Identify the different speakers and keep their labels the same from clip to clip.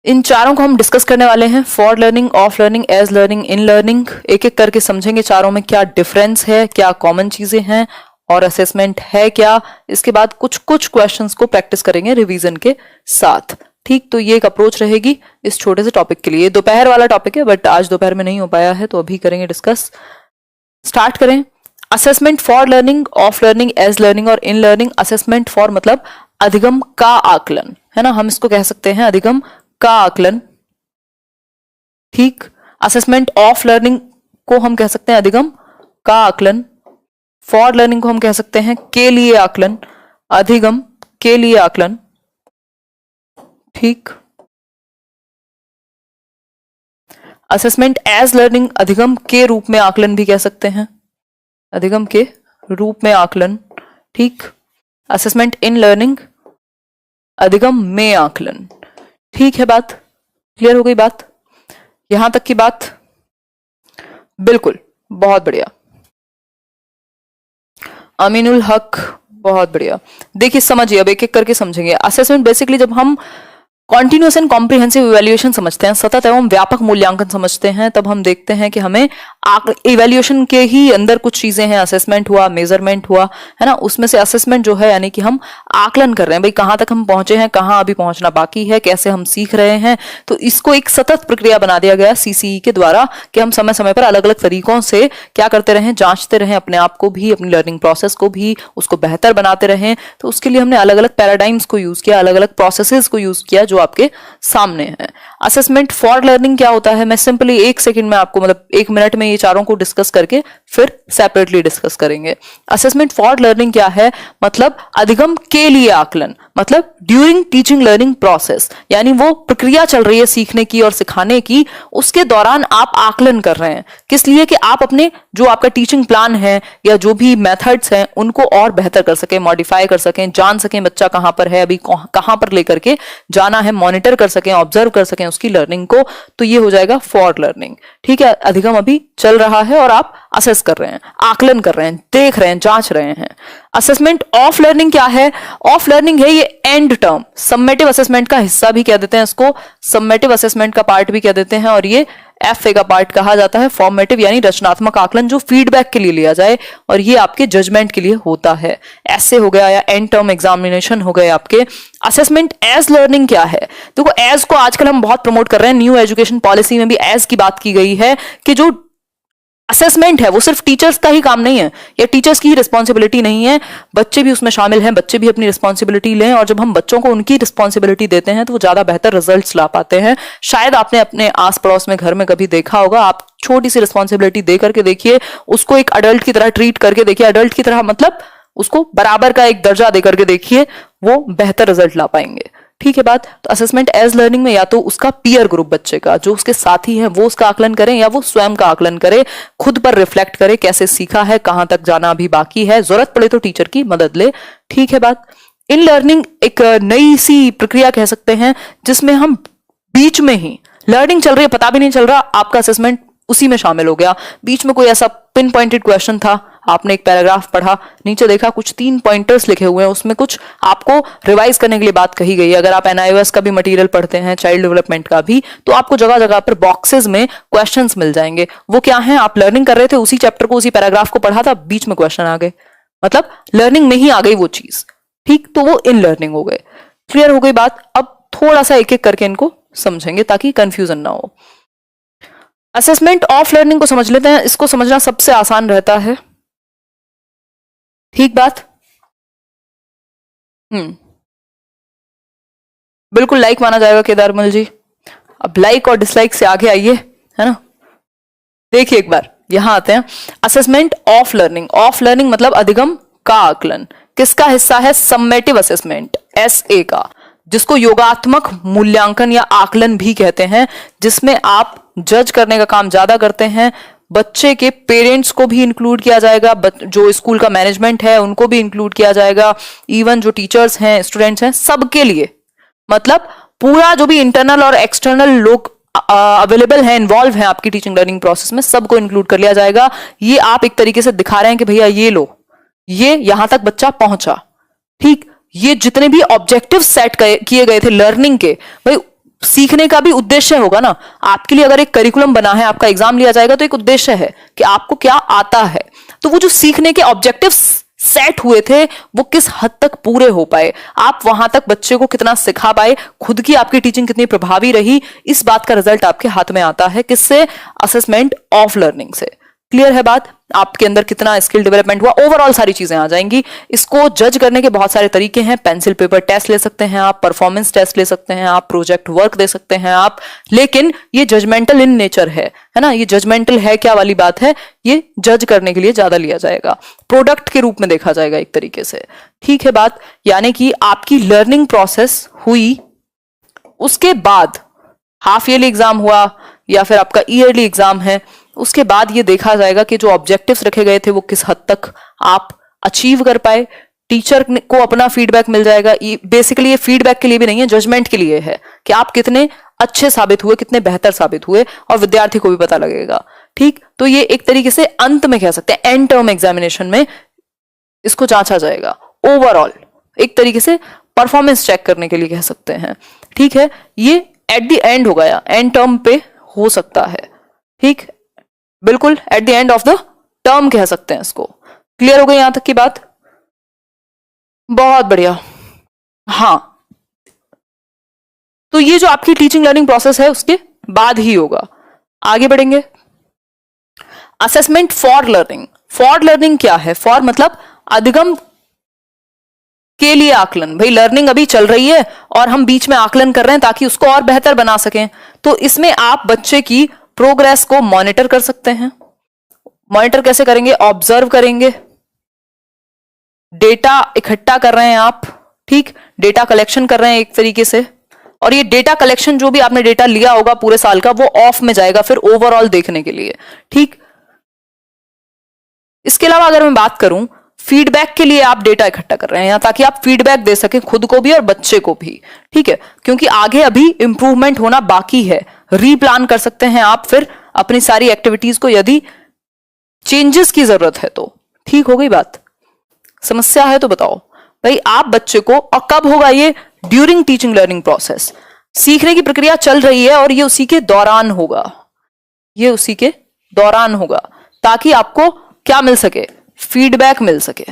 Speaker 1: इन चारों को हम डिस्कस करने वाले हैं, for learning, of learning, as learning, in learning. एक एक करके समझेंगे चारों में क्या डिफरेंस है, क्या कॉमन चीजें हैं और असेसमेंट है क्या। इसके बाद कुछ कुछ क्वेश्चंस को प्रैक्टिस करेंगे रिवीजन के साथ। ठीक, तो ये एक अप्रोच रहेगी इस छोटे से टॉपिक के लिए। दोपहर वाला टॉपिक है बट आज दोपहर में नहीं हो पाया है तो अभी करेंगे डिस्कस। स्टार्ट करें। Assessment for learning, of learning, as learning और इन लर्निंग। असेसमेंट फॉर मतलब अधिगम का आकलन, है ना, हम इसको कह सकते हैं अधिगम का आकलन। ठीक, असेसमेंट ऑफ लर्निंग को हम कह सकते हैं अधिगम का आकलन। फॉर लर्निंग को हम कह सकते हैं के लिए आकलन, अधिगम के लिए आकलन। ठीक, असेसमेंट एज लर्निंग अधिगम के रूप में आकलन भी कह सकते हैं, अधिगम के रूप में आकलन। ठीक, असेसमेंट इन लर्निंग अधिगम में आकलन। ठीक है, बात क्लियर हो गई? बात यहां तक की बात बिल्कुल, बहुत बढ़िया। अमीनुल हक, बहुत बढ़िया। देखिए समझिए, अब एक एक करके समझेंगे। असेसमेंट बेसिकली जब हम कॉन्टिन्यूस एंड कॉम्प्रिहेंसिव इवैल्यूएशन समझते हैं, सतत एवं व्यापक मूल्यांकन समझते हैं, तब हम देखते हैं कि हमें इवैल्यूएशन के ही अंदर कुछ चीजें हैं, असेसमेंट हुआ, मेजरमेंट हुआ, है ना, उसमें से असेसमेंट जो है यानी कि हम आकलन कर रहे हैं, भाई कहां तक हम पहुंचे हैं, कहां अभी पहुंचना बाकी है, कैसे हम सीख रहे हैं। तो इसको एक सतत प्रक्रिया बना दिया गया सीसीई के द्वारा कि हम समय समय पर अलग अलग तरीकों से क्या करते रहें, जांचते रहें अपने आप को भी, अपनी लर्निंग प्रोसेस को भी, उसको बेहतर बनाते रहें। तो उसके लिए हमने अलग अलग पैराडाइम्स को यूज किया, अलग अलग प्रोसेसेस को यूज किया जो आपके सामने है। असेसमेंट फॉर लर्निंग क्या होता है, मैं सिंपली एक सेकंड में आपको, मतलब एक मिनट में ये चारों को डिस्कस करके फिर सेपरेटली डिस्कस करेंगे। असेसमेंट फॉर लर्निंग क्या है, मतलब अधिगम के लिए आकलन, मतलब ड्यूरिंग टीचिंग लर्निंग प्रोसेस, यानी वो प्रक्रिया चल रही है सीखने की और सिखाने की, उसके दौरान आप आकलन कर रहे हैं। किस लिए? कि आप अपने जो आपका टीचिंग प्लान है या जो भी मेथड्स हैं उनको और बेहतर कर सकें, मॉडिफाई कर सकें, जान सकें बच्चा कहां पर है, अभी कहां पर लेकर के जाना है, मॉनिटर कर सकें, ऑब्जर्व कर सकें उसकी लर्निंग को। तो ये हो जाएगा फॉर लर्निंग। ठीक है, अधिगम अभी चल रहा है और आप असेस कर रहे हैं, आकलन कर रहे हैं, देख रहे हैं, जांच रहे हैं। असेसमेंट ऑफ लर्निंग क्या है? ऑफ लर्निंग है ये एंड टर्म, समेटिव असेसमेंट का हिस्सा भी कह देते हैं इसको, समेटिव असेसमेंट का पार्ट भी कह देते हैं, और ये एफए का पार्ट कहा जाता है, फॉर्मेटिव यानी रचनात्मक आकलन जो फीडबैक के लिए लिया जाए और ये आपके जजमेंट के लिए होता है। ऐसे हो गया या एंड टर्म एग्जामिनेशन हो गए आपके। असेसमेंट एज लर्निंग क्या है? देखो, एज को आजकल हम बहुत प्रमोट कर रहे हैं, न्यू एजुकेशन पॉलिसी में भी एज की बात की गई है कि जो असेसमेंट है वो सिर्फ टीचर्स का ही काम नहीं है या टीचर्स की ही रिस्पॉन्सिबिलिटी नहीं है, बच्चे भी उसमें शामिल हैं, बच्चे भी अपनी रिस्पॉन्सिबिलिटी लें, और जब हम बच्चों को उनकी रिस्पॉन्सिबिलिटी देते हैं तो वो ज्यादा बेहतर रिजल्ट्स ला पाते हैं। शायद आपने अपने आस पड़ोस में घर में कभी देखा होगा, आप छोटी सी रिस्पॉन्सिबिलिटी दे करके देखिए, उसको एक अडल्ट की तरह ट्रीट करके देखिए, अडल्ट की तरह मतलब उसको बराबर का एक दर्जा दे करके देखिए, वो बेहतर रिजल्ट ला पाएंगे। ठीक है बात। तो असेसमेंट एज लर्निंग में या तो उसका पीयर ग्रुप, बच्चे का जो उसके साथी हैं वो उसका आकलन करें, या वो स्वयं का आकलन करे, खुद पर रिफ्लेक्ट करे, कैसे सीखा है, कहां तक जाना अभी बाकी है, जरूरत पड़े तो टीचर की मदद ले। ठीक है बात। इन लर्निंग एक नई सी प्रक्रिया कह सकते हैं जिसमें हम बीच में ही, लर्निंग चल रही है, पता भी नहीं चल रहा, आपका असेसमेंट उसी में शामिल हो गया। बीच में कोई ऐसा पिन पॉइंटेड क्वेश्चन था, आपने एक पैराग्राफ पढ़ा, नीचे देखा कुछ 3 पॉइंटर्स लिखे हुए हैं, उसमें कुछ आपको रिवाइज करने के लिए बात कही गई है। अगर आप एनआईओएस का भी मटेरियल पढ़ते हैं, चाइल्ड डेवलपमेंट का भी, तो आपको जगह जगह पर बॉक्सेस में क्वेश्चंस मिल जाएंगे। वो क्या है? आप लर्निंग कर रहे थे, उसी चैप्टर को, उसी पैराग्राफ को पढ़ा था, बीच में क्वेश्चन आ गए, मतलब लर्निंग में ही आ गई वो चीज। ठीक, तो वो इन लर्निंग हो गए। क्लियर हो गई बात। अब थोड़ा सा एक एक करके इनको समझेंगे ताकि कंफ्यूजन ना हो। असेसमेंट ऑफ लर्निंग को समझ लेते हैं, इसको समझना सबसे आसान रहता है। ठीक बात। बिल्कुल लाइक माना जाएगा केदारमल जी। अब लाइक और डिसलाइक से आगे आइए, है ना। देखिए एक बार यहां आते हैं। Assessment of learning, of learning मतलब अधिगम का आकलन, किसका हिस्सा है? समेटिव असेसमेंट, एसए का, जिसको योगात्मक मूल्यांकन या आकलन भी कहते हैं, जिसमें आप जज करने का काम ज्यादा करते हैं। बच्चे के पेरेंट्स को भी इंक्लूड किया जाएगा, जो स्कूल का मैनेजमेंट है उनको भी इंक्लूड किया जाएगा, इवन जो टीचर्स हैं, स्टूडेंट्स हैं, सबके लिए, मतलब पूरा जो भी इंटरनल और एक्सटर्नल लोग अवेलेबल हैं, इन्वॉल्व हैं आपकी टीचिंग लर्निंग प्रोसेस में, सबको इंक्लूड कर लिया जाएगा। ये आप एक तरीके से दिखा रहे हैं कि भैया ये लो, ये यहां तक बच्चा पहुंचा। ठीक, ये जितने भी ऑब्जेक्टिव सेट किए गए थे लर्निंग के, भाई सीखने का भी उद्देश्य होगा ना। आपके लिए अगर एक करिकुलम बना है, आपका एग्जाम लिया जाएगा, तो एक उद्देश्य है कि आपको क्या आता है। तो वो जो सीखने के ऑब्जेक्टिव्स सेट हुए थे वो किस हद तक पूरे हो पाए, आप वहां तक बच्चे को कितना सिखा पाए, खुद की आपकी टीचिंग कितनी प्रभावी रही, इस बात का रिजल्ट आपके हाथ में आता है। किससे? असेसमेंट ऑफ लर्निंग से। क्लियर है बात? आपके अंदर कितना स्किल डेवलपमेंट हुआ, ओवरऑल सारी चीजें आ जाएंगी। इसको जज करने के बहुत सारे तरीके हैं। पेंसिल पेपर टेस्ट ले सकते हैं आप, परफॉर्मेंस टेस्ट ले सकते हैं आप, प्रोजेक्ट वर्क दे सकते हैं आप, लेकिन ये जजमेंटल इन नेचर है ना। ये जजमेंटल है क्या वाली बात है, ये जज करने के लिए ज्यादा लिया जाएगा, प्रोडक्ट के रूप में देखा जाएगा एक तरीके से। ठीक है बात? यानी कि आपकी लर्निंग प्रोसेस हुई, उसके बाद हाफ ईयरली एग्जाम हुआ या फिर आपका ईयरली एग्जाम है, उसके बाद ये देखा जाएगा कि जो ऑब्जेक्टिव्स रखे गए थे वो किस हद तक आप अचीव कर पाए। टीचर को अपना फीडबैक मिल जाएगा। बेसिकली ये फीडबैक के लिए भी नहीं है, जजमेंट के लिए है कि आप कितने अच्छे साबित हुए, कितने बेहतर साबित हुए, और विद्यार्थी को भी पता लगेगा। ठीक, तो ये एक तरीके से अंत में कह सकते हैं, एंड टर्म एग्जामिनेशन में इसको जांचा जाएगा। ओवरऑल एक तरीके से परफॉर्मेंस चेक करने के लिए कह सकते हैं। ठीक है, ये एट द एंड हो गया, एंड टर्म पे हो सकता है। ठीक, बिल्कुल at the end of the term कह सकते हैं इसको। क्लियर हो गई यहां तक की बात? बहुत बढ़िया। हाँ, तो ये जो आपकी टीचिंग लर्निंग प्रोसेस है उसके बाद ही होगा। आगे बढ़ेंगे। Assessment for learning. For learning क्या है? फॉर मतलब अधिगम के लिए आकलन। भाई लर्निंग अभी चल रही है और हम बीच में आकलन कर रहे हैं ताकि उसको और बेहतर बना सकें। तो इसमें आप बच्चे की प्रोग्रेस को मॉनिटर कर सकते हैं। मॉनिटर कैसे करेंगे? ऑब्जर्व करेंगे, डेटा इकट्ठा कर रहे हैं आप। ठीक, डेटा कलेक्शन कर रहे हैं एक तरीके से, और ये डेटा कलेक्शन जो भी आपने डेटा लिया होगा पूरे साल का वो ऑफ में जाएगा फिर ओवरऑल देखने के लिए। ठीक, इसके अलावा अगर मैं बात करूं, फीडबैक के लिए आप डेटा इकट्ठा कर रहे हैं यहाँ, ताकि आप फीडबैक दे सकें खुद को भी और बच्चे को भी। ठीक है, क्योंकि आगे अभी इंप्रूवमेंट होना बाकी है। रीप्लान कर सकते हैं आप फिर अपनी सारी एक्टिविटीज को यदि चेंजेस की जरूरत है तो। ठीक हो गई बात? समस्या है तो बताओ भाई। आप बच्चे को, और कब होगा ये? During teaching learning process. सीखने की प्रक्रिया चल रही है और ये उसी के दौरान होगा, ये उसी के दौरान होगा, ताकि आपको क्या मिल सके? फीडबैक मिल सके।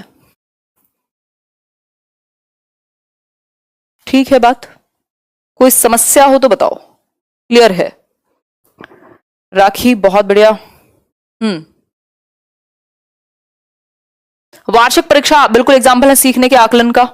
Speaker 1: ठीक है बात? कोई समस्या हो तो बताओ। क्लियर है? राखी बहुत बढ़िया। वार्षिक परीक्षा बिल्कुल एग्जाम्पल है सीखने के आकलन का।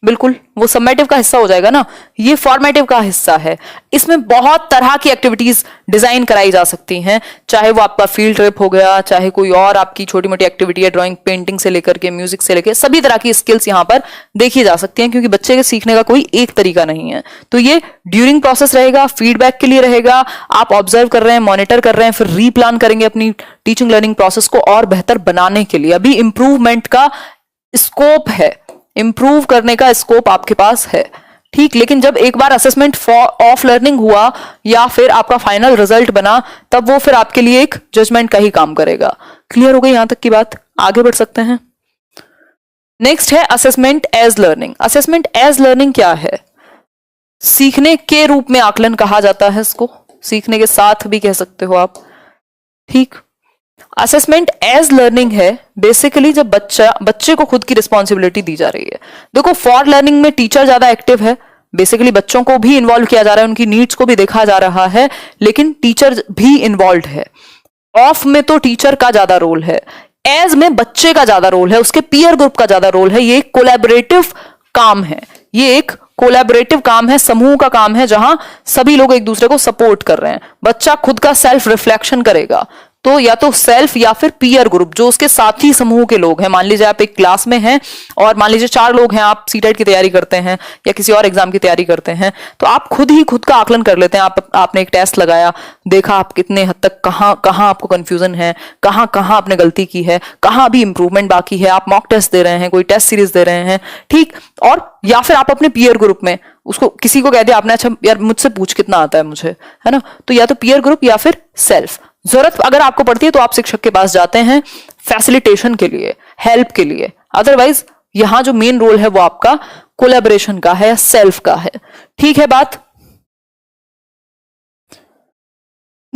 Speaker 1: बिल्कुल, वो समेटिव का हिस्सा हो जाएगा ना, ये फॉर्मेटिव का हिस्सा है। इसमें बहुत तरह की एक्टिविटीज डिजाइन कराई जा सकती हैं, चाहे वो आपका फील्ड ट्रिप हो गया, चाहे कोई और आपकी छोटी मोटी एक्टिविटी है, ड्राइंग पेंटिंग से लेकर के म्यूजिक से लेकर सभी तरह की स्किल्स यहाँ पर देखी जा सकती हैं, क्योंकि बच्चे के सीखने का कोई एक तरीका नहीं है। तो ये ड्यूरिंग प्रोसेस रहेगा, फीडबैक के लिए रहेगा, आप ऑब्जर्व कर रहे हैं, मॉनिटर कर रहे हैं, फिर रीप्लान करेंगे अपनी टीचिंग लर्निंग प्रोसेस को और बेहतर बनाने के लिए। अभी इंप्रूवमेंट का स्कोप है, इंप्रूव करने का स्कोप आपके पास है। ठीक, लेकिन जब एक बार असेसमेंट ऑफ लर्निंग हुआ या फिर आपका फाइनल रिजल्ट बना, तब वो फिर आपके लिए एक जजमेंट का ही काम करेगा। क्लियर हो गई यहां तक की बात? आगे बढ़ सकते हैं। नेक्स्ट है assessment as learning. Assessment as learning क्या है? सीखने के रूप में आकलन कहा जाता है इसको, सीखने के साथ भी कह सकते हो आप। ठीक, असेसमेंट एज लर्निंग है बेसिकली जब बच्चे को खुद की रिस्पॉन्सिबिलिटी दी जा रही है। देखो, फॉर लर्निंग में टीचर ज्यादा एक्टिव है, बेसिकली बच्चों को भी इन्वॉल्व किया जा रहा है, उनकी नीड्स को भी देखा जा रहा है, लेकिन टीचर भी इन्वॉल्व है। ऑफ में तो टीचर का ज्यादा रोल है, एज में बच्चे का ज्यादा रोल है, उसके पीयर ग्रुप का ज्यादा रोल है। ये एक कोलैबोरेटिव काम है, ये एक कोलैबोरेटिव काम है, समूह का काम है, जहां सभी लोग एक दूसरे को सपोर्ट कर रहे हैं। बच्चा खुद का सेल्फ रिफ्लेक्शन करेगा, तो या तो सेल्फ या फिर पीयर ग्रुप, जो उसके साथी समूह के लोग हैं। मान लीजिए आप एक क्लास में हैं और मान लीजिए 4 लोग हैं, आप सीटेट की तैयारी करते हैं या किसी और एग्जाम की तैयारी करते हैं, तो आप खुद ही खुद का आकलन कर लेते हैं। आपने एक टेस्ट लगाया, देखा आप कितने हद तक कहां आपको कंफ्यूजन है, कहां आपने गलती की है, कहां अभी इंप्रूवमेंट बाकी है। आप मॉक टेस्ट दे रहे हैं, कोई टेस्ट सीरीज दे रहे हैं। ठीक, और या फिर आप अपने पीयर ग्रुप में उसको किसी को कह दिया आपने, अच्छा यार मुझसे पूछ कितना आता है मुझे, है ना। तो या तो पीयर ग्रुप या फिर सेल्फ। जरूरत अगर आपको पड़ती है तो आप शिक्षक के पास जाते हैं फैसिलिटेशन के लिए, हेल्प के लिए। अदरवाइज यहां जो मेन रोल है वो आपका कोलैबोरेशन का है या सेल्फ का है। ठीक है बात?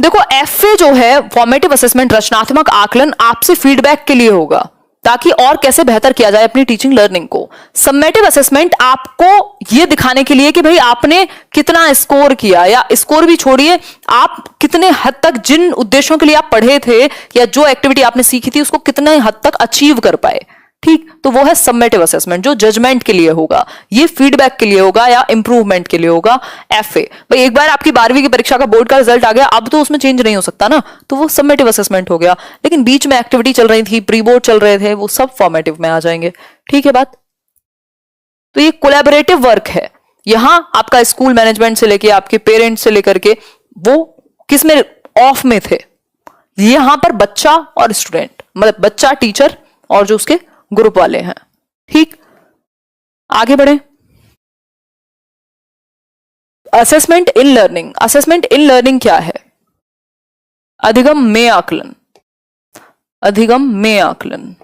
Speaker 1: देखो एफए जो है फॉर्मेटिव असेसमेंट, रचनात्मक आकलन, आपसे फीडबैक के लिए होगा ताकि और कैसे बेहतर किया जाए अपनी टीचिंग लर्निंग को। समेटिव असेसमेंट आपको यह दिखाने के लिए कि भाई आपने कितना स्कोर किया, या स्कोर भी छोड़िए, आप कितने हद तक जिन उद्देश्यों के लिए आप पढ़े थे या जो एक्टिविटी आपने सीखी थी उसको कितने हद तक अचीव कर पाए। ठीक, तो वो है समेटिव असेसमेंट जो जजमेंट के लिए होगा, ये फीडबैक के लिए होगा या इंप्रूवमेंट के लिए होगा। एफए भाई एक बार आपकी 12वीं की परीक्षा का बोर्ड का रिजल्ट आ गया, अब तो उसमें चेंज नहीं हो सकता ना, तो वो समेटिव असेसमेंट हो गया। लेकिन बीच में एक्टिविटी चल रही थी, प्री बोर्ड चल रहे थे, वो सब फॉर्मेटिव में आ जाएंगे। ठीक है बात। तो ये कोलैबोरेटिव वर्क है। यहां आपका स्कूल मैनेजमेंट से लेके आपके पेरेंट्स से लेकर के वो किस में ऑफ में थे, यहां पर बच्चा और स्टूडेंट, मतलब बच्चा, टीचर और जो उसके ग्रुप वाले हैं। ठीक, आगे बढ़े। Assessment in learning. Assessment in learning क्या है? अधिगम में आकलन। अधिगम में आकलन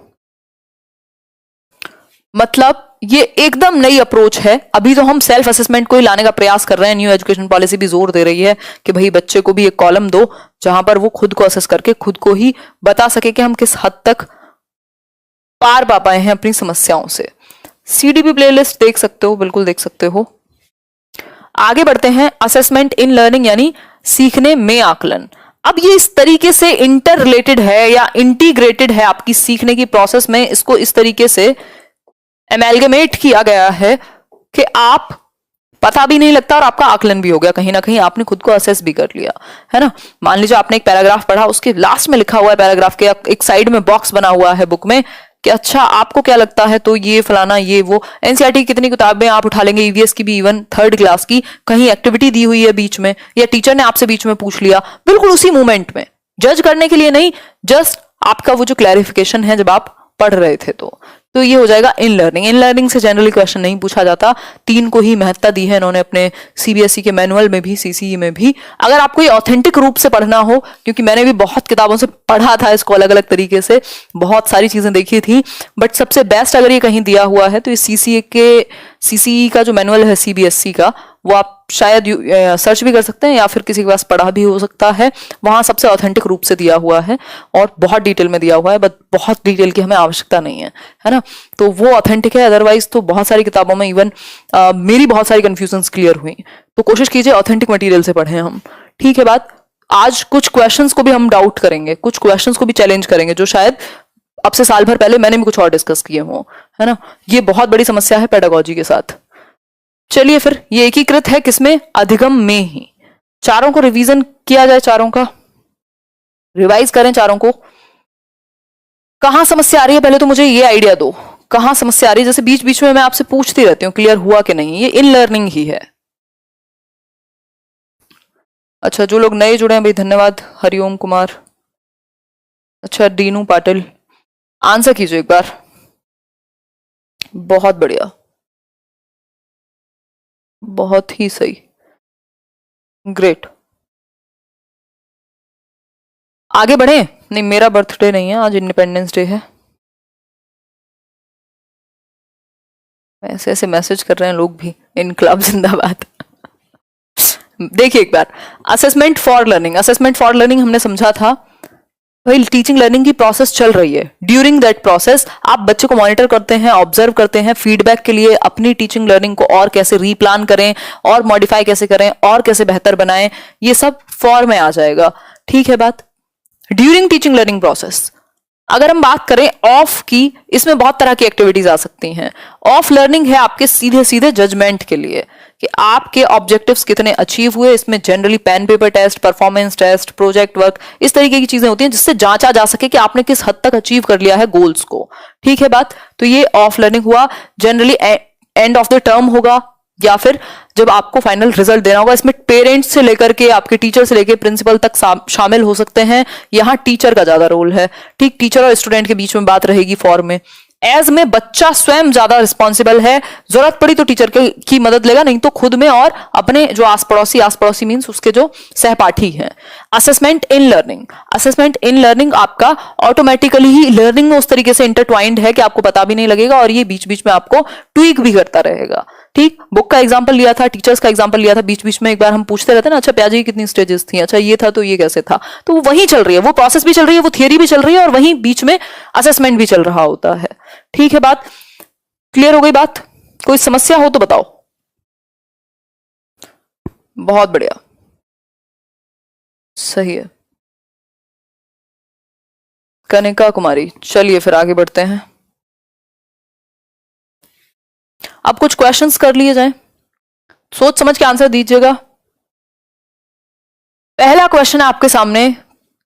Speaker 1: मतलब ये एकदम नई अप्रोच है। अभी तो हम सेल्फ असेसमेंट को ही लाने का प्रयास कर रहे हैं। न्यू एजुकेशन पॉलिसी भी जोर दे रही है कि भाई बच्चे को भी एक कॉलम दो जहां पर वो खुद को असेस करके खुद को ही बता सके कि हम किस हद तक पार पा पाए हैं अपनी समस्याओं से। सीडीपी प्लेलिस्ट देख सकते हो, बिल्कुल देख सकते हो। आगे बढ़ते हैं। असेसमेंट इन लर्निंग यानी सीखने में आकलन। अब ये इस तरीके से इंटर रिलेटेड है या इंटीग्रेटेड है आपकी सीखने की प्रोसेस में, इसको इस तरीके से एमेलगेमेट किया गया है कि आप पता भी नहीं लगता और आपका आकलन भी हो गया। कहीं ना कहीं आपने खुद को असेस भी कर लिया है ना। मान लीजिए आपने एक पैराग्राफ पढ़ा, उसके लास्ट में लिखा हुआ है, पैराग्राफ के एक साइड में बॉक्स बना हुआ है बुक में कि अच्छा आपको क्या लगता है, तो ये फलाना ये वो। एनसीईआरटी की कितनी किताबें आप उठा लेंगे, ईवीएस की भी, इवन 3rd क्लास की, कहीं एक्टिविटी दी हुई है बीच में या टीचर ने आपसे बीच में पूछ लिया, बिल्कुल उसी मोमेंट में, जज करने के लिए नहीं, जस्ट आपका वो जो क्लैरिफिकेशन है जब आप पढ़ रहे थे। तो ये हो जाएगा इन लर्निंग। इन लर्निंग से जनरली क्वेश्चन नहीं पूछा जाता। 3 को ही महत्ता दी है इन्होंने अपने सीबीएसई के मैनुअल में भी, सीसीई में भी। अगर आपको ये ऑथेंटिक रूप से पढ़ना हो, क्योंकि मैंने भी बहुत किताबों से पढ़ा था इसको अलग अलग तरीके से, बहुत सारी चीजें देखी थी, बट सबसे बेस्ट अगर ये कहीं दिया हुआ है तो ये सीसीई का जो मैनुअल है सीबीएसई का, वो आप शायद सर्च भी कर सकते हैं या फिर किसी के पास पढ़ा भी हो सकता है। वहां सबसे ऑथेंटिक रूप से दिया हुआ है और बहुत डिटेल में दिया हुआ है, बट बहुत डिटेल की हमें आवश्यकता नहीं है ना। तो वो ऑथेंटिक है। अदरवाइज तो बहुत सारी किताबों में इवन मेरी बहुत सारी कंफ्यूजन्स क्लियर हुई। तो कोशिश कीजिए ऑथेंटिक मटेरियल से पढ़ें हम। ठीक है बात। आज कुछ क्वेश्चंस को भी हम डाउट करेंगे, कुछ क्वेश्चंस को भी चैलेंज करेंगे जो शायद अब से साल भर पहले मैंने भी कुछ और डिस्कस किए हों, है ना। ये बहुत बड़ी समस्या है पेडागोजी के साथ। चलिए फिर ये एकीकृत है किसमें? अधिगम में ही। चारों को रिवीजन किया जाए, चारों का रिवाइज करें चारों को। कहां समस्या आ रही है पहले तो मुझे ये आइडिया दो, कहां समस्या आ रही है? जैसे बीच बीच में मैं आपसे पूछती रहती हूँ क्लियर हुआ कि नहीं। ये इन लर्निंग ही है। अच्छा, जो लोग नए जुड़े हैं भाई धन्यवाद। हरिओम कुमार, अच्छा दीनू पाटिल, आंसर कीजिए एक बार। बहुत बढ़िया, बहुत ही सही, ग्रेट। आगे बढ़े। नहीं, मेरा बर्थडे नहीं है आज, इंडिपेंडेंस डे है। ऐसे ऐसे मैसेज कर रहे हैं लोग भी, इनकलाब जिंदाबाद। देखिए एक बार, assessment for learning. Assessment for learning हमने समझा था भाई टीचिंग लर्निंग की प्रोसेस चल रही है। ड्यूरिंग दैट प्रोसेस आप बच्चे को मॉनिटर करते हैं, ऑब्जर्व करते हैं, फीडबैक के लिए अपनी टीचिंग लर्निंग को और कैसे रीप्लान करें और मॉडिफाई कैसे करें और कैसे बेहतर बनाएं, ये सब फॉर में आ जाएगा। ठीक है बात। ड्यूरिंग टीचिंग लर्निंग प्रोसेस अगर हम बात करें ऑफ की, इसमें बहुत तरह की एक्टिविटीज आ सकती हैं। ऑफ लर्निंग है आपके सीधे सीधे जजमेंट के लिए कि आपके ऑब्जेक्टिव्स कितने अचीव हुए। इसमें generally pen paper test, performance test, project work, इस तरीके की चीजें होती हैं जिससे जांचा जा सके कि आपने किस हद तक अचीव कर लिया है गोल्स को। ठीक है बात। तो ये ऑफ लर्निंग हुआ। Generally end of the term होगा या फिर जब आपको फाइनल रिजल्ट देना होगा। इसमें पेरेंट्स से लेकर के आपके टीचर से लेकर प्रिंसिपल तक शामिल हो सकते हैं। यहाँ टीचर का ज्यादा रोल है। ठीक, टीचर और स्टूडेंट के बीच में बात रहेगी फॉर में। एज में बच्चा स्वयं ज्यादा रिस्पॉन्सिबल है, जरूरत पड़ी तो टीचर की मदद लेगा, नहीं तो खुद में और अपने जो आस पड़ोसी मीन्स उसके जो सहपाठी हैं। Assessment in learning. Assessment in learning आपका ऑटोमेटिकली ही लर्निंग में उस तरीके से इंटरट्वाइंड है कि आपको पता भी नहीं लगेगा और ये बीच बीच में आपको ट्वीक भी करता रहेगा। ठीक, बुक का एग्जांपल लिया था, टीचर्स का एग्जांपल लिया था, बीच बीच में एक बार हम पूछते रहते हैं ना, अच्छा प्याजे की कितनी स्टेजेस थी, अच्छा ये था तो ये कैसे था, तो वही चल रही है, वो प्रोसेस भी चल रही है, वो थियरी भी चल रही है, और वहीं बीच में असेसमेंट भी चल रहा होता है। ठीक है, बात क्लियर हो गई? बात कोई समस्या हो तो बताओ। बहुत बढ़िया, सही है। कनिका कुमारी, चलिए फिर आगे बढ़ते हैं। अब कुछ क्वेश्चंस कर लिए जाएं, सोच समझ के आंसर दीजिएगा। पहला क्वेश्चन है आपके सामने,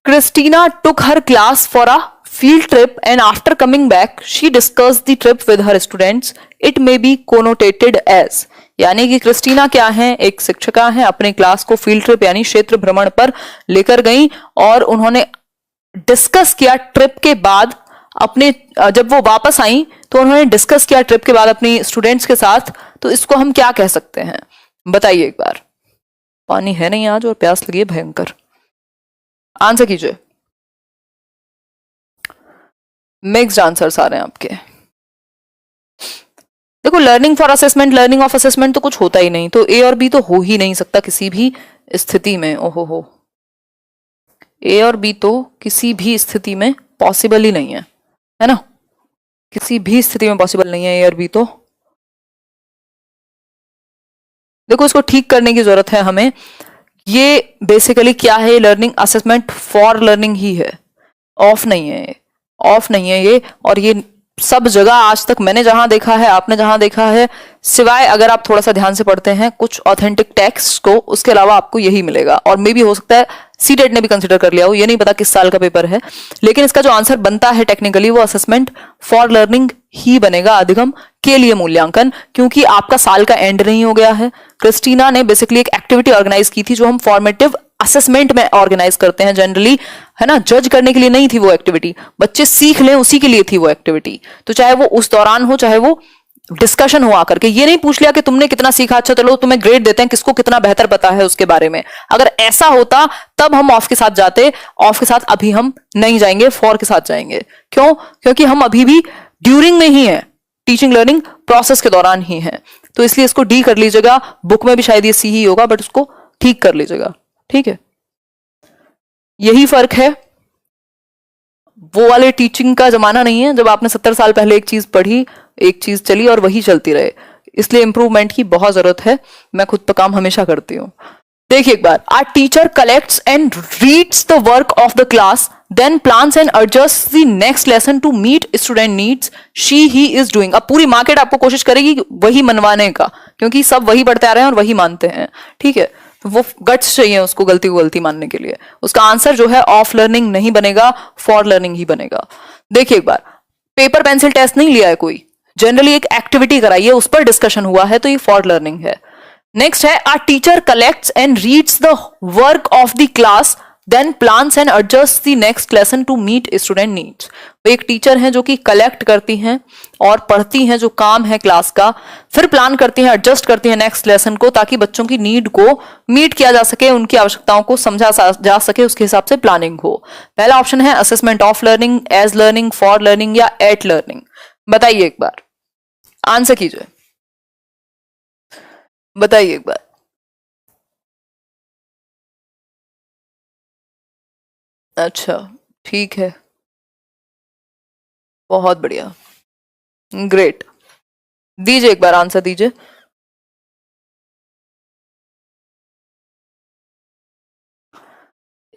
Speaker 1: Christina took her class for a field trip and after coming back she discussed the trip with her students. It may be connotated as, यानी कि क्रिस्टीना क्या है, एक शिक्षिका है, अपने क्लास को फील्ड ट्रिप यानी क्षेत्र भ्रमण पर लेकर गई और उन्होंने डिस्कस किया ट्रिप के बाद अपने, जब वो वापस आई तो उन्होंने डिस्कस किया ट्रिप के बाद अपनी स्टूडेंट्स के साथ, तो इसको हम क्या कह सकते हैं बताइए एक बार। पानी है नहीं आज और प्यास लगी है भयंकर, आंसर कीजिए। मिक्स्ड आंसर्स आ रहे हैं आपके। देखो, learning for assessment, learning of assessment तो कुछ होता ही नहीं, तो ए और बी तो हो ही नहीं सकता किसी भी स्थिति में। ओहो हो, ए और बी तो किसी भी स्थिति में पॉसिबल ही नहीं है ना, किसी भी स्थिति में पॉसिबल नहीं है ए और बी तो। देखो, इसको ठीक करने की जरूरत है हमें। ये बेसिकली क्या है, लर्निंग असेसमेंट फॉर लर्निंग ही है, ऑफ नहीं है, ऑफ नहीं है ये। और ये सब जगह आज तक मैंने जहां देखा है, आपने जहां देखा है, सिवाय अगर आप थोड़ा सा ध्यान से पढ़ते हैं कुछ ऑथेंटिक टेक्स्ट को, उसके अलावा आपको यही मिलेगा। और मे भी हो सकता है सीटेट ने भी कंसिडर कर लिया हो, ये नहीं पता किस साल का पेपर है, लेकिन इसका जो आंसर बनता है टेक्निकली वो असेसमेंट फॉर लर्निंग ही बनेगा, अधिगम के लिए मूल्यांकन, क्योंकि आपका साल का एंड नहीं हो गया है। क्रिस्टीना ने बेसिकली एक एक्टिविटी ऑर्गेनाइज की थी जो हम फॉर्मेटिव असेसमेंट में ऑर्गेनाइज करते हैं जनरली, है ना, जज करने के लिए नहीं थी वो एक्टिविटी, बच्चे सीख लें उसी के लिए थी वो एक्टिविटी। तो चाहे वो उस दौरान हो, चाहे वो डिस्कशन हुआ करके, ये नहीं पूछ लिया कि तुमने कितना सीखा, अच्छा चलो तुम्हें ग्रेड देते हैं, किसको कितना बेहतर पता है उसके बारे में। अगर ऐसा होता तब हम ऑफ के साथ जाते, ऑफ के साथ अभी हम नहीं जाएंगे, फॉर के साथ जाएंगे। क्यों? क्योंकि हम अभी भी ड्यूरिंग में ही है, टीचिंग लर्निंग प्रोसेस के दौरान ही है, तो इसलिए इसको डी कर लीजिएगा। बुक में भी शायद ये सी ही होगा, बट उसको ठीक कर लीजिएगा, ठीक है। यही फर्क है, वो वाले टीचिंग का जमाना नहीं है जब आपने 70 साल पहले एक चीज पढ़ी, एक चीज चली और वही चलती रहे, इसलिए इंप्रूवमेंट की बहुत जरूरत है। मैं खुद पर काम हमेशा करती हूँ। देखिए एक बार, our teacher collects and reads the work of the class, then plans and adjust the next lesson to meet student needs, she he is doing. अब पूरी मार्केट आपको कोशिश करेगी वही मनवाने का, क्योंकि सब वही पढ़ते आ रहे हैं और वही मानते हैं, ठीक है। तो वो गट्स चाहिए उसको गलती को गलती मानने के लिए। उसका आंसर जो है ऑफ लर्निंग नहीं बनेगा, फॉर लर्निंग ही बनेगा। देखिए एक बार, पेपर पेंसिल टेस्ट नहीं लिया है कोई, जनरली एक एक्टिविटी कराई है, उस पर डिस्कशन हुआ है, तो ये फॉर लर्निंग है। नेक्स्ट है, our teacher collects and reads the work of the class, then plans and adjust the next lesson to meet student needs. वो एक टीचर हैं जो कि कलेक्ट करती हैं और पढ़ती हैं जो काम है क्लास का, फिर प्लान करती हैं, एडजस्ट करती हैं नेक्स्ट लेसन को, ताकि बच्चों की नीड को मीट किया जा सके, उनकी आवश्यकताओं को समझा जा सके, उसके हिसाब से प्लानिंग हो। पहला ऑप्शन है assessment of learning, as learning, for learning या एट लर्निंग। बताइए एक बार, आंसर कीजिए, बताइए एक बार। अच्छा, ठीक है, बहुत बढ़िया, ग्रेट। दीजिए एक बार आंसर दीजिए।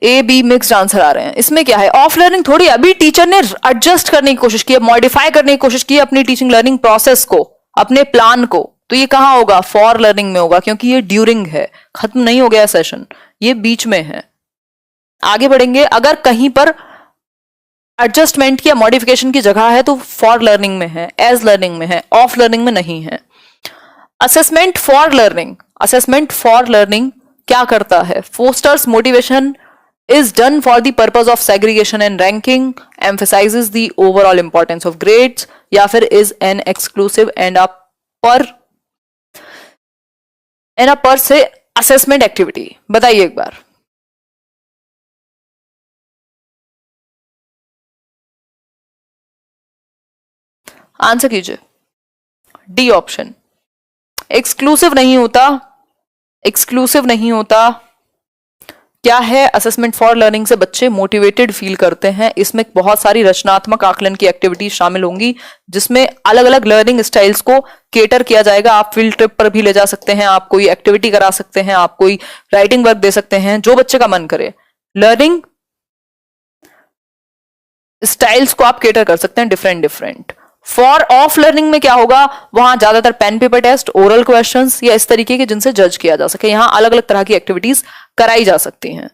Speaker 1: ए बी मिक्स्ड आंसर आ रहे हैं। इसमें क्या है, ऑफ लर्निंग थोड़ी, अभी टीचर ने एडजस्ट करने की कोशिश की है, मॉडिफाई करने की कोशिश की है अपनी टीचिंग लर्निंग प्रोसेस को, अपने प्लान को, तो ये कहां होगा, फॉर लर्निंग में होगा, क्योंकि ये ड्यूरिंग है, खत्म नहीं हो गया सेशन, ये बीच में है। आगे बढ़ेंगे, अगर कहीं पर एडजस्टमेंट या मॉडिफिकेशन की जगह है तो फॉर लर्निंग में है, एज लर्निंग में है, ऑफ लर्निंग में नहीं है। Assessment for learning, assessment for learning क्या करता है, fosters motivation, is done for the purpose of segregation and ranking, emphasizes the overall importance of grades, या फिर is an exclusive and a per se assessment activity। बताइए एक बार। Answer कीजिए, D option. Exclusive नहीं होता, एक्सक्लूसिव नहीं होता। क्या है, असेसमेंट फॉर लर्निंग से बच्चे मोटिवेटेड फील करते हैं। इसमें बहुत सारी रचनात्मक आकलन की एक्टिविटीज शामिल होंगी, जिसमें अलग अलग लर्निंग स्टाइल्स को केटर किया जाएगा। आप फील्ड ट्रिप पर भी ले जा सकते हैं, आप कोई एक्टिविटी करा सकते हैं, आप कोई राइटिंग वर्क दे सकते हैं, जो बच्चे का मन करे। लर्निंग स्टाइल्स को आप केटर कर सकते हैं different different. For of learning में क्या होगा, वहां ज्यादातर pen paper test, oral questions या इस तरीके के जिनसे जज किया जा सके। यहां अलग अलग तरह की एक्टिविटीज कराई जा सकती हैं।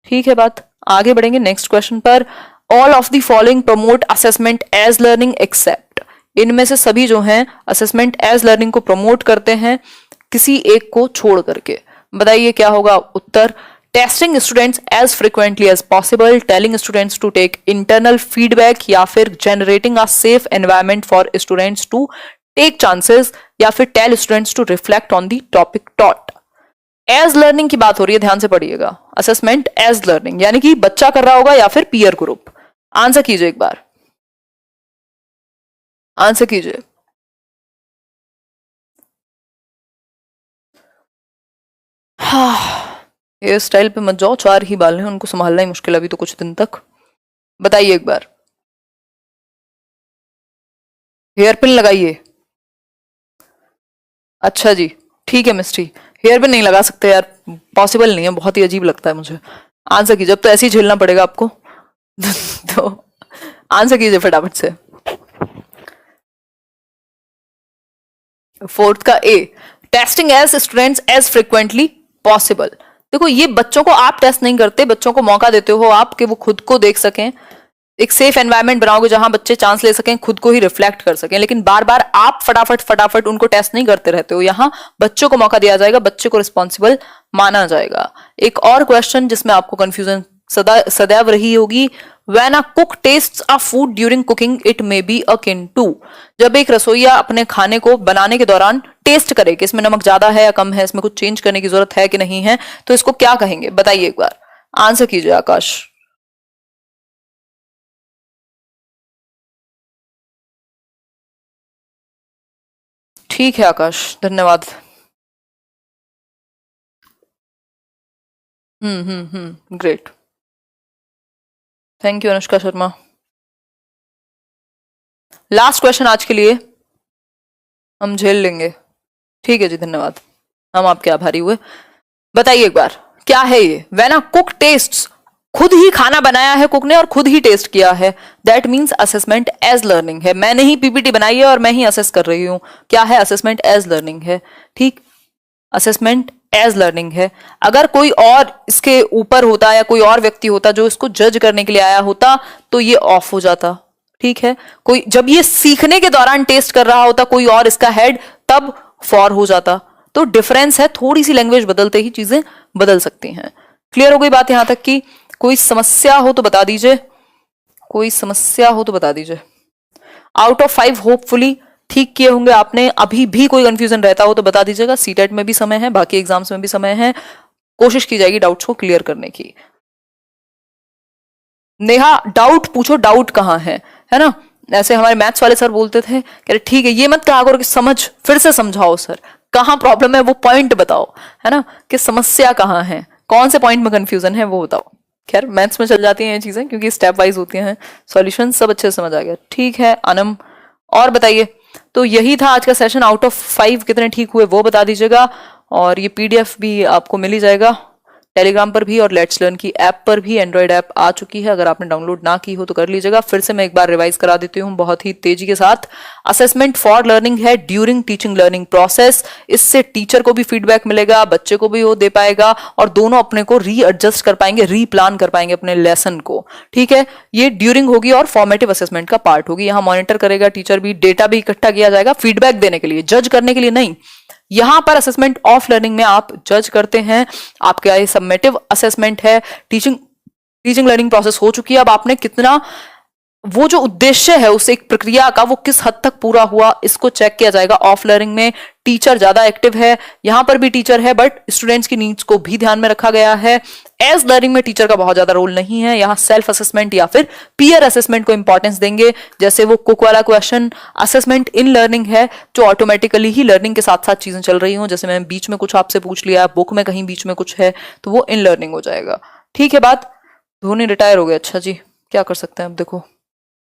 Speaker 1: ठीक है बात, आगे बढ़ेंगे नेक्स्ट क्वेश्चन पर। All of the following promote assessment as learning except, इनमें से सभी जो हैं असेसमेंट एज लर्निंग को प्रमोट करते हैं, किसी एक को छोड़ करके। बताइए क्या होगा उत्तर। Testing students as frequently as possible, telling students to take internal feedback, या फिर generating a safe environment for students to take chances, या फिर tell students to reflect on the topic taught. As learning की बात हो रही है, ध्यान से पढ़िएगा। असेसमेंट एज लर्निंग यानी कि बच्चा कर रहा होगा या फिर पीयर ग्रुप। आंसर कीजिए एक बार, आंसर कीजिए। हेयर स्टाइल पे मत जाओ, 4 ही बाल हैं, उनको संभालना ही मुश्किल अभी तो कुछ दिन तक। बताइए एक बार, हेयर पिन लगाइए। अच्छा जी, ठीक है मिस्टी, हेयर पिन नहीं लगा सकते यार, पॉसिबल नहीं है, बहुत ही अजीब लगता है मुझे। आंसर कीजिए, अब तो ऐसे ही झेलना पड़ेगा आपको। तो आंसर कीजिए फटाफट से। फोर्थ का A, testing as students as frequently possible. देखो ये बच्चों को आप टेस्ट नहीं करते, बच्चों को मौका देते हो आप कि वो खुद को देख सकें। एक सेफ एनवायरनमेंट बनाओगे जहां बच्चे चांस ले सकें, खुद को ही रिफ्लेक्ट कर सकें। लेकिन बार बार आप फटाफट फटाफट उनको टेस्ट नहीं करते रहते हो। यहां बच्चों को मौका दिया जाएगा, बच्चे को रिस्पॉन्सिबल माना जाएगा। एक और क्वेश्चन जिसमें आपको कंफ्यूजन सदैव रही होगी, when a cook tastes a food during cooking it may be akin to. जब एक रसोईया अपने खाने को बनाने के दौरान टेस्ट करे कि इसमें नमक ज्यादा है या कम है, इसमें कुछ चेंज करने की जरूरत है कि नहीं है, तो इसको क्या कहेंगे। बताइए एक बार, आंसर कीजिए आकाश। ठीक है आकाश, धन्यवाद। Great, thank you Anushka Sharma. Last question आज के लिए, हम झेल लेंगे। ठीक है जी, धन्यवाद, हम आपके आभारी हुए। बताइए एक बार, क्या है ये। व्हेन अ कुक टेस्ट्स, खुद ही खाना बनाया है कुक ने और खुद ही टेस्ट किया है, that means assessment as learning है। मैंने ही पीपीटी बनाई है और मैं ही असेस कर रही हूं, क्या है, असेसमेंट एज लर्निंग है। ठीक, असेसमेंट एज लर्निंग है। अगर कोई और इसके ऊपर होता या कोई और व्यक्ति होता जो इसको जज करने के लिए आया होता, तो ये ऑफ हो जाता। ठीक है, कोई जब ये सीखने के दौरान टेस्ट कर रहा होता कोई और इसका हेड, तब फॉर हो जाता। तो डिफरेंस है, थोड़ी सी लैंग्वेज बदलते ही चीजें बदल सकती हैं। क्लियर हो गई बात यहां तक की। कोई समस्या हो तो बता दीजिए, कोई समस्या हो तो बता दीजिए। आउट ऑफ 5 होपफुली ठीक किए होंगे आपने। अभी भी कोई कंफ्यूजन रहता हो तो बता दीजिएगा, सीटेट में भी समय है, बाकी एग्जाम्स में भी समय है, कोशिश की जाएगी डाउट्स को क्लियर करने की। नेहा, डाउट पूछो, डाउट कहाँ है ना। ऐसे हमारे मैथ्स वाले सर बोलते थे कि ठीक है, ये मत कहा करो कि समझ, फिर से समझाओ सर, कहाँ प्रॉब्लम है वो पॉइंट बताओ, है ना, कि समस्या कहाँ है, कौन से पॉइंट में कंफ्यूजन है वो बताओ। खैर मैथ्स में चल जाती हैं ये चीजें क्योंकि स्टेप वाइज होती हैं, सॉल्यूशन सब अच्छे से समझ आ गया। ठीक है अनम, और बताइए। तो यही था आज का सेशन। आउट ऑफ 5 कितने ठीक हुए वो बता दीजिएगा, और ये पीडीएफ भी आपको मिल ही जाएगा टेलीग्राम पर भी और लेट्स लर्न की ऐप पर भी। एंड्रॉइड ऐप आ चुकी है, अगर आपने डाउनलोड ना की हो तो कर लीजिएगा। फिर से मैं एक बार रिवाइज करा देती हूँ बहुत ही तेजी के साथ। असेसमेंट फॉर लर्निंग है ड्यूरिंग टीचिंग लर्निंग प्रोसेस। इससे टीचर को भी फीडबैक मिलेगा, बच्चे को भी वो दे पाएगा, और दोनों अपने को रीएडजस्ट कर पाएंगे, रीप्लान कर पाएंगे अपने लेसन को। ठीक है, ये ड्यूरिंग होगी और फॉर्मेटिव असेसमेंट का पार्ट होगी। यहाँ मॉनिटर करेगा टीचर भी, डेटा भी इकट्ठा किया जाएगा फीडबैक देने के लिए, जज करने के लिए नहीं। यहां पर असेसमेंट ऑफ लर्निंग में आप जज करते हैं, आपका ये सबमेटिव असेसमेंट है। टीचिंग लर्निंग प्रोसेस हो चुकी है, अब आपने कितना वो जो उद्देश्य है उस एक प्रक्रिया का वो किस हद तक पूरा हुआ, इसको चेक किया जाएगा। ऑफ लर्निंग में टीचर ज्यादा एक्टिव है, यहां पर भी टीचर है बट स्टूडेंट्स की नीड्स को भी ध्यान में रखा गया है। एज लर्निंग में टीचर का बहुत ज्यादा रोल नहीं है, यहाँ सेल्फ असेसमेंट या फिर पीयर असेसमेंट को इंपॉर्टेंस देंगे। जैसे वो कुक वाला क्वेश्चन, असेसमेंट इन लर्निंग है जो ऑटोमेटिकली ही लर्निंग के साथ साथ चीजें चल रही हो, जैसे मैं बीच में कुछ आपसे पूछ लिया, बुक में कहीं बीच में कुछ है तो वो इन लर्निंग हो जाएगा। ठीक है बात। धोनी रिटायर हो गए, अच्छा जी क्या कर सकते हैं, अब देखो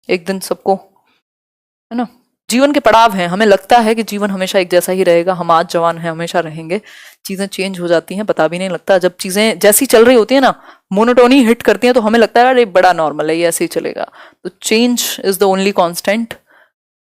Speaker 1: एक दिन सबको, है ना, जीवन के पड़ाव हैं। हमें लगता है कि जीवन हमेशा एक जैसा ही रहेगा, हम आज जवान हैं हमेशा रहेंगे, चीजें चेंज हो जाती हैं, पता भी नहीं लगता। जब चीजें जैसी चल रही होती है ना, मोनोटोनी हिट करती है तो हमें लगता है अरे बड़ा नॉर्मल है, ये ऐसे ही चलेगा। तो change is the only constant,